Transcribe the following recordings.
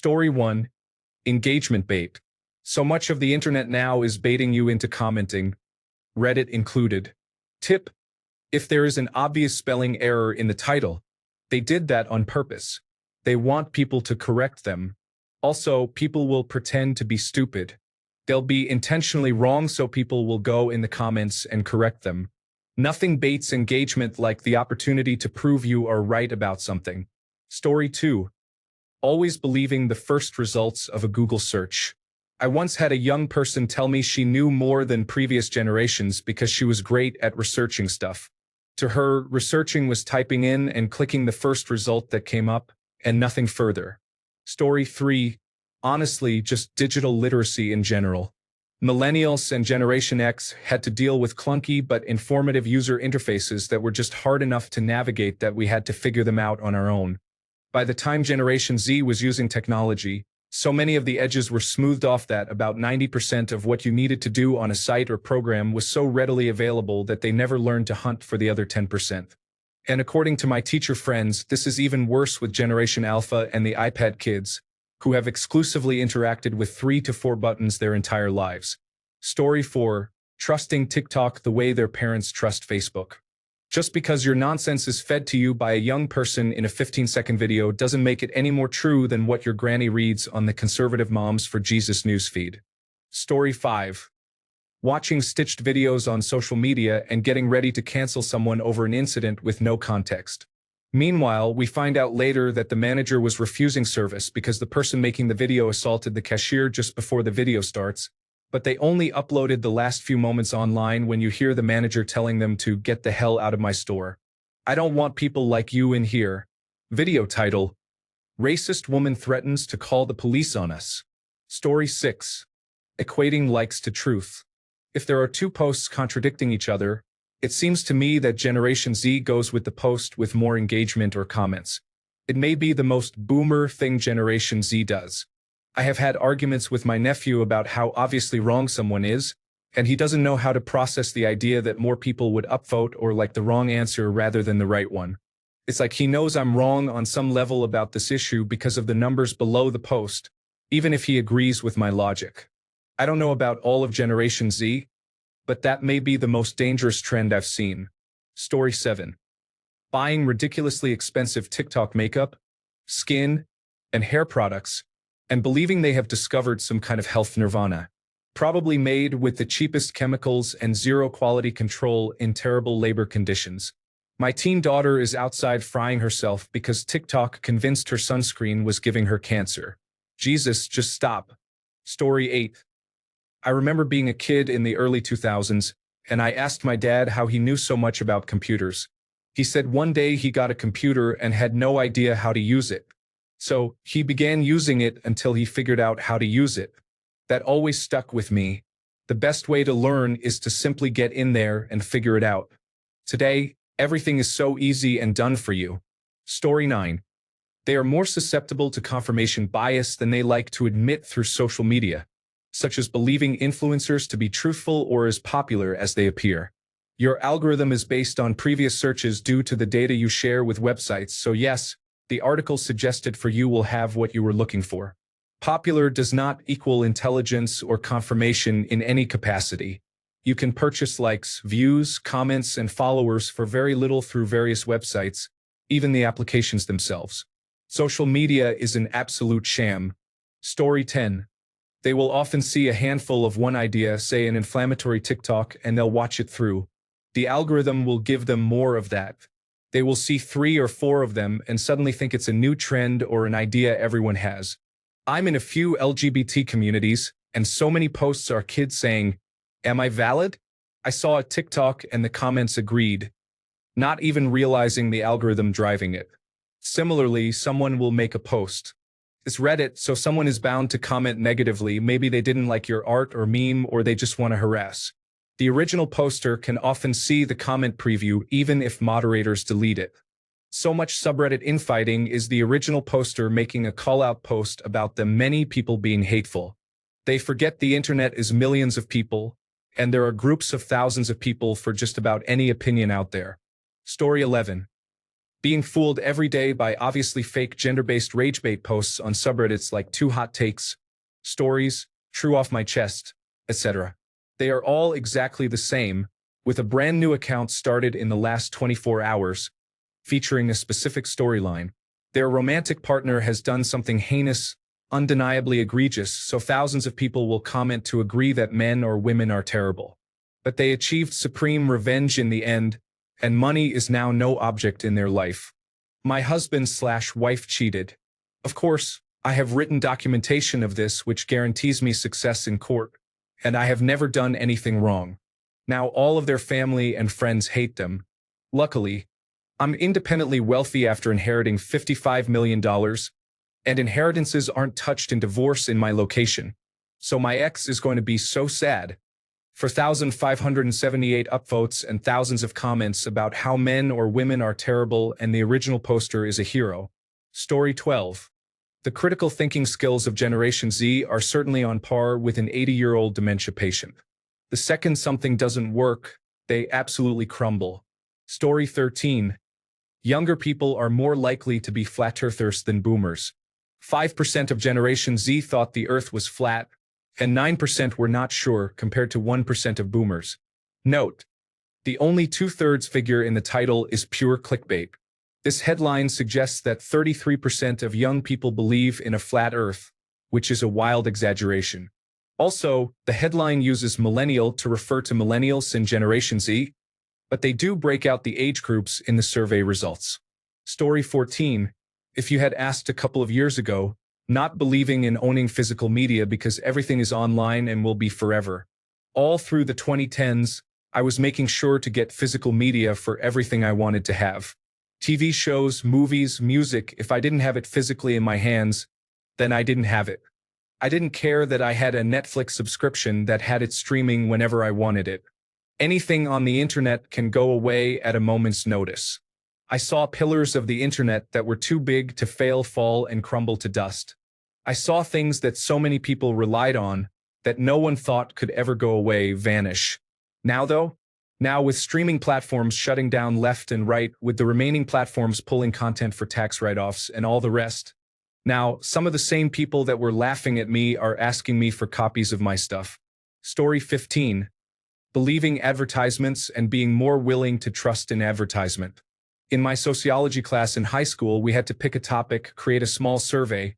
Story 1. Engagement bait. So much of the internet now is baiting you into commenting, Reddit included. Tip: if there is an obvious spelling error in the title, they did that on purpose. They want people to correct them. Also, people will pretend to be stupid. They'll be intentionally wrong so people will go in the comments and correct them. Nothing baits engagement like the opportunity to prove you are right about something. Story 2. Always believing the first results of a Google search. I once had a young person tell me she knew more than previous generations because she was great at researching stuff. To her, researching was typing in and clicking the first result that came up, and nothing further. Story 3. Honestly, just digital literacy in general. Millennials and Generation X had to deal with clunky but informative user interfaces that were just hard enough to navigate that we had to figure them out on our own. By the time Generation Z was using technology, so many of the edges were smoothed off that about 90% of what you needed to do on a site or program was so readily available that they never learned to hunt for the other 10%. And according to my teacher friends, this is even worse with Generation Alpha and the iPad kids, who have exclusively interacted with 3 to 4 buttons their entire lives. Story 4. Trusting TikTok the way their parents trust Facebook. Just because your nonsense is fed to you by a young person in a 15-second video doesn't make it any more true than what your granny reads on the Conservative Moms for Jesus newsfeed. Story 5. Watching stitched videos on social media and getting ready to cancel someone over an incident with no context. Meanwhile, we find out later that the manager was refusing service because the person making the video assaulted the cashier just before the video starts, but they only uploaded the last few moments online when you hear the manager telling them to get the hell out of my store. I don't want people like you in here. Video title: Racist woman threatens to call the police on us. Story 6. Equating likes to truth. If there are two posts contradicting each other, it seems to me that Generation Z goes with the post with more engagement or comments. It may be the most boomer thing Generation Z does. I have had arguments with my nephew about how obviously wrong someone is, and he doesn't know how to process the idea that more people would upvote or like the wrong answer rather than the right one. It's like he knows I'm wrong on some level about this issue because of the numbers below the post, even if he agrees with my logic. I don't know about all of Generation Z, but that may be the most dangerous trend I've seen. Story 7. Buying ridiculously expensive TikTok makeup, skin, and hair products, and believing they have discovered some kind of health nirvana. Probably made with the cheapest chemicals and zero quality control in terrible labor conditions. My teen daughter is outside frying herself because TikTok convinced her sunscreen was giving her cancer. Jesus, just stop. Story 8. I remember being a kid in the early 2000s, and I asked my dad how he knew so much about computers. He said one day he got a computer and had no idea how to use it. So he began using it until he figured out how to use it. That always stuck with me. The best way to learn is to simply get in there and figure it out. Today, everything is so easy and done for you. Story 9. They are more susceptible to confirmation bias than they like to admit through social media, such as believing influencers to be truthful or as popular as they appear. Your algorithm is based on previous searches due to the data you share with websites, so yes, the article suggested for you will have what you were looking for. Popular does not equal intelligence or confirmation in any capacity. You can purchase likes, views, comments, and followers for very little through various websites, even the applications themselves. Social media is an absolute sham. Story 10. They will often see a handful of one idea, say an inflammatory TikTok, and they'll watch it through. The algorithm will give them more of that. They will see 3 or 4 of them and suddenly think it's a new trend or an idea everyone has. I'm in a few LGBT communities, and so many posts are kids saying, "Am I valid?" I saw a TikTok and the comments agreed, not even realizing the algorithm driving it. Similarly, someone will make a post. It's Reddit, so someone is bound to comment negatively. Maybe they didn't like your art or meme, or they just want to harass. The original poster can often see the comment preview even if moderators delete it. So much subreddit infighting is the original poster making a call-out post about the many people being hateful. They forget the internet is millions of people, and there are groups of thousands of people for just about any opinion out there. Story 11. Being fooled every day by obviously fake gender-based rage bait posts on subreddits like Too Hot Takes, Stories, True Off My Chest, etc. They are all exactly the same, with a brand new account started in the last 24 hours, featuring a specific storyline. Their romantic partner has done something heinous, undeniably egregious, so thousands of people will comment to agree that men or women are terrible. But they achieved supreme revenge in the end, and money is now no object in their life. My husband/wife cheated. Of course, I have written documentation of this which guarantees me success in court, and I have never done anything wrong. Now all of their family and friends hate them. Luckily, I'm independently wealthy after inheriting $55 million, and inheritances aren't touched in divorce in my location. So my ex is going to be so sad. For 1,578 upvotes and thousands of comments about how men or women are terrible and the original poster is a hero. Story 12. The critical thinking skills of Generation Z are certainly on par with an 80-year-old dementia patient. The second something doesn't work, they absolutely crumble. Story 13. Younger people are more likely to be flat earthers than boomers. 5% of Generation Z thought the earth was flat, and 9% were not sure compared to 1% of boomers. Note: the only two-thirds figure in the title is pure clickbait. This headline suggests that 33% of young people believe in a flat earth, which is a wild exaggeration. Also, the headline uses millennial to refer to millennials in Generation Z, but they do break out the age groups in the survey results. Story 14. If you had asked a couple of years ago, not believing in owning physical media because everything is online and will be forever. All through the 2010s, I was making sure to get physical media for everything I wanted to have. TV shows, movies, music. If I didn't have it physically in my hands, then I didn't have it. I didn't care that I had a Netflix subscription that had it streaming whenever I wanted it. Anything on the internet can go away at a moment's notice. I saw pillars of the internet that were too big to fail, fall, and crumble to dust. I saw things that so many people relied on that no one thought could ever go away vanish. Now though? Now with streaming platforms shutting down left and right, with the remaining platforms pulling content for tax write-offs and all the rest. Now, some of the same people that were laughing at me are asking me for copies of my stuff. Story 15. Believing advertisements and being more willing to trust in advertisement. In my sociology class in high school, we had to pick a topic, create a small survey,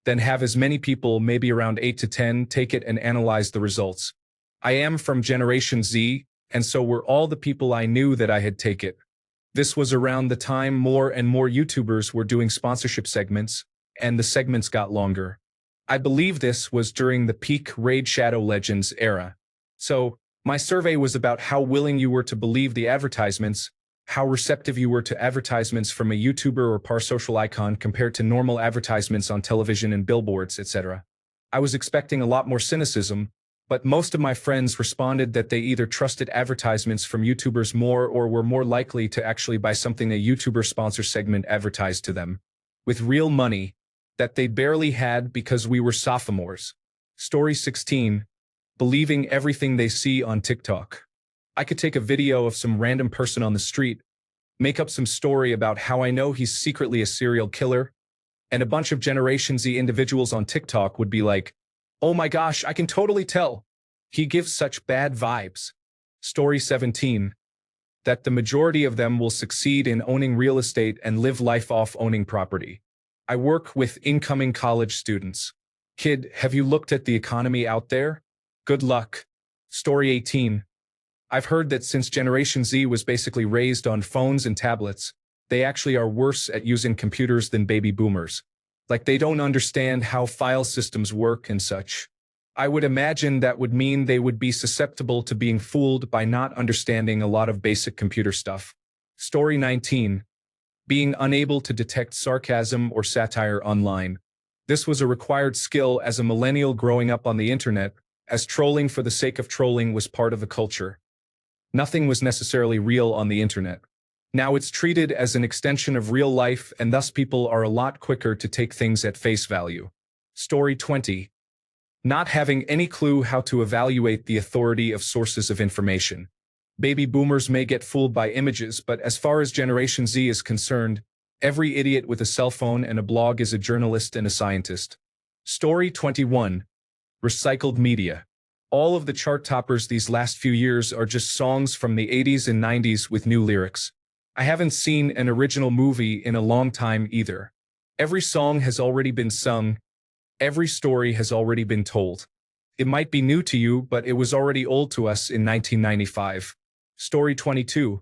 then have as many people, maybe around 8 to 10, take it and analyze the results. I am from Generation Z, and so were all the people I knew that I had take it. This was around the time more and more YouTubers were doing sponsorship segments, and the segments got longer. I believe this was during the peak Raid Shadow Legends era. So, my survey was about how willing you were to believe the advertisements, how receptive you were to advertisements from a YouTuber or parasocial icon compared to normal advertisements on television and billboards, etc. I was expecting a lot more cynicism, but most of my friends responded that they either trusted advertisements from YouTubers more or were more likely to actually buy something a YouTuber sponsor segment advertised to them, with real money, that they barely had because we were sophomores. Story 16. Believing everything they see on TikTok. I could take a video of some random person on the street, make up some story about how I know he's secretly a serial killer, and a bunch of Generation Z individuals on TikTok would be like, "Oh my gosh, I can totally tell. He gives such bad vibes." Story 17. That the majority of them will succeed in owning real estate and live life off owning property. I work with incoming college students. Kid, have you looked at the economy out there? Good luck. Story 18. I've heard that since Generation Z was basically raised on phones and tablets, they actually are worse at using computers than baby boomers. Like they don't understand how file systems work and such. I would imagine that would mean they would be susceptible to being fooled by not understanding a lot of basic computer stuff. Story 19. Being unable to detect sarcasm or satire online. This was a required skill as a millennial growing up on the internet, as trolling for the sake of trolling was part of the culture. Nothing was necessarily real on the internet. Now it's treated as an extension of real life, and thus people are a lot quicker to take things at face value. Story 20. Not having any clue how to evaluate the authority of sources of information. Baby boomers may get fooled by images, but as far as Generation Z is concerned, Every idiot with a cell phone and a blog is a journalist and a scientist. Story 21. Recycled media. All of the chart toppers these last few years are just songs from the 80s and 90s with new lyrics. I haven't seen an original movie in a long time either. Every song has already been sung. Every story has already been told. It might be new to you, but it was already old to us in 1995. Story 22.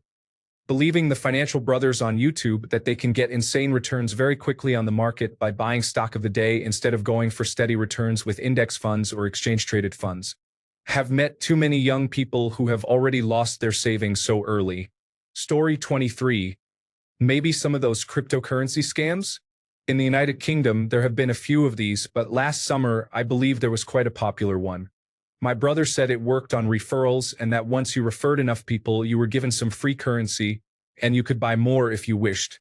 Believing the financial brothers on YouTube that they can get insane returns very quickly on the market by buying stock of the day instead of going for steady returns with index funds or exchange-traded funds. Have met too many young people who have already lost their savings so early. Story 23. Maybe some of those cryptocurrency scams? In the United Kingdom, there have been a few of these, but last summer, I believe there was quite a popular one. My brother said it worked on referrals and that once you referred enough people, you were given some free currency and you could buy more if you wished.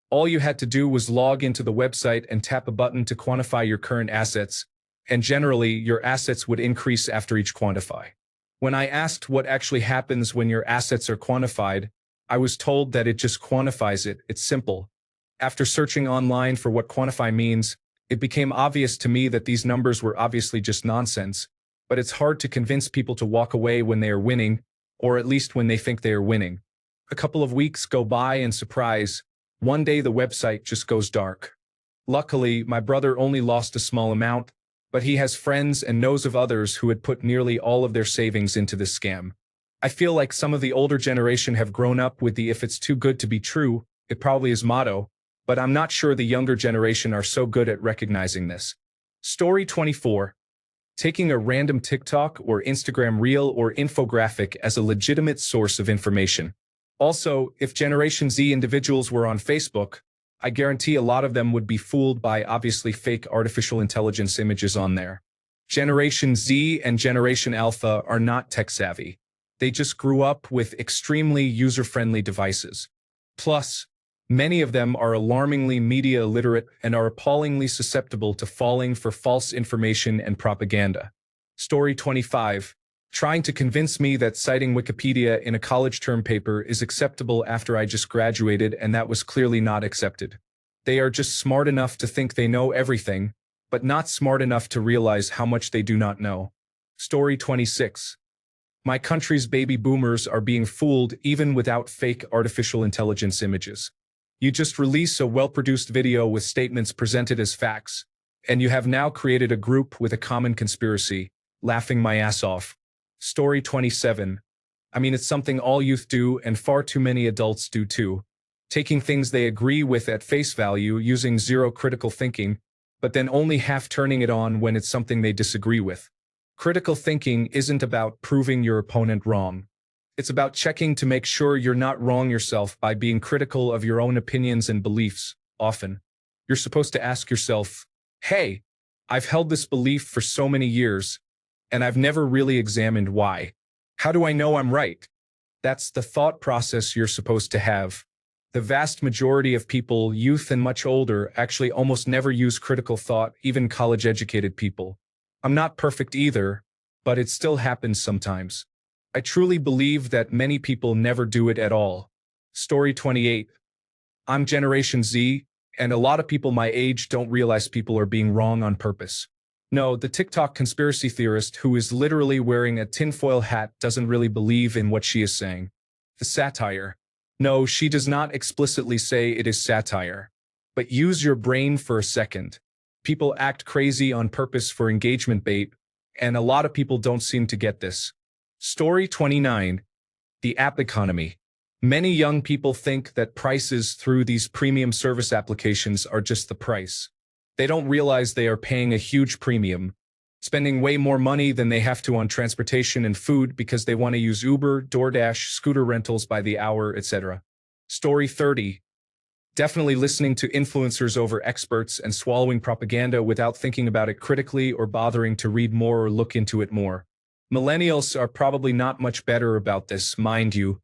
All you had to do was log into the website and tap a button to quantify your current assets, and generally, your assets would increase after each quantify. When I asked what actually happens when your assets are quantified, I was told that it just quantifies it. It's simple. After searching online for what quantify means, it became obvious to me that these numbers were obviously just nonsense, but it's hard to convince people to walk away when they are winning, or at least when they think they are winning. A couple of weeks go by and surprise, one day the website just goes dark. Luckily, my brother only lost a small amount, but he has friends and knows of others who had put nearly all of their savings into this scam. I feel like some of the older generation have grown up with the "if it's too good to be true, it probably is" motto, but I'm not sure the younger generation are so good at recognizing this. Story 24. Taking a random TikTok or Instagram reel or infographic as a legitimate source of information. Also, if Generation Z individuals were on Facebook, I guarantee a lot of them would be fooled by obviously fake artificial intelligence images on there. Generation Z and Generation Alpha are not tech-savvy. They just grew up with extremely user-friendly devices. Plus, many of them are alarmingly media illiterate and are appallingly susceptible to falling for false information and propaganda. Story 25. Trying to convince me that citing Wikipedia in a college term paper is acceptable after I just graduated, and that was clearly not accepted. They are just smart enough to think they know everything, but not smart enough to realize how much they do not know. Story 26. My country's baby boomers are being fooled even without fake artificial intelligence images. You just release a well-produced video with statements presented as facts, and you have now created a group with a common conspiracy, laughing my ass off. Story 27. I mean, it's something all youth do and far too many adults do too. Taking things they agree with at face value using zero critical thinking, but then only half turning it on when it's something they disagree with. Critical thinking isn't about proving your opponent wrong. It's about checking to make sure you're not wrong yourself by being critical of your own opinions and beliefs. Often, you're supposed to ask yourself, hey, I've held this belief for so many years, and I've never really examined why. How do I know I'm right? That's the thought process you're supposed to have. The vast majority of people, youth and much older, actually almost never use critical thought, even college-educated people. I'm not perfect either, but it still happens sometimes. I truly believe that many people never do it at all. Story 28. I'm Generation Z, and a lot of people my age don't realize people are being wrong on purpose. No, the TikTok conspiracy theorist who is literally wearing a tinfoil hat doesn't really believe in what she is saying. The satire. No, she does not explicitly say it is satire. But use your brain for a second. People act crazy on purpose for engagement bait, and a lot of people don't seem to get this. Story 29. The app economy. Many young people think that prices through these premium service applications are just the price. They don't realize they are paying a huge premium, spending way more money than they have to on transportation and food because they want to use Uber, DoorDash, scooter rentals by the hour, etc. Story 30. Definitely listening to influencers over experts and swallowing propaganda without thinking about it critically or bothering to read more or look into it more. Millennials are probably not much better about this, mind you.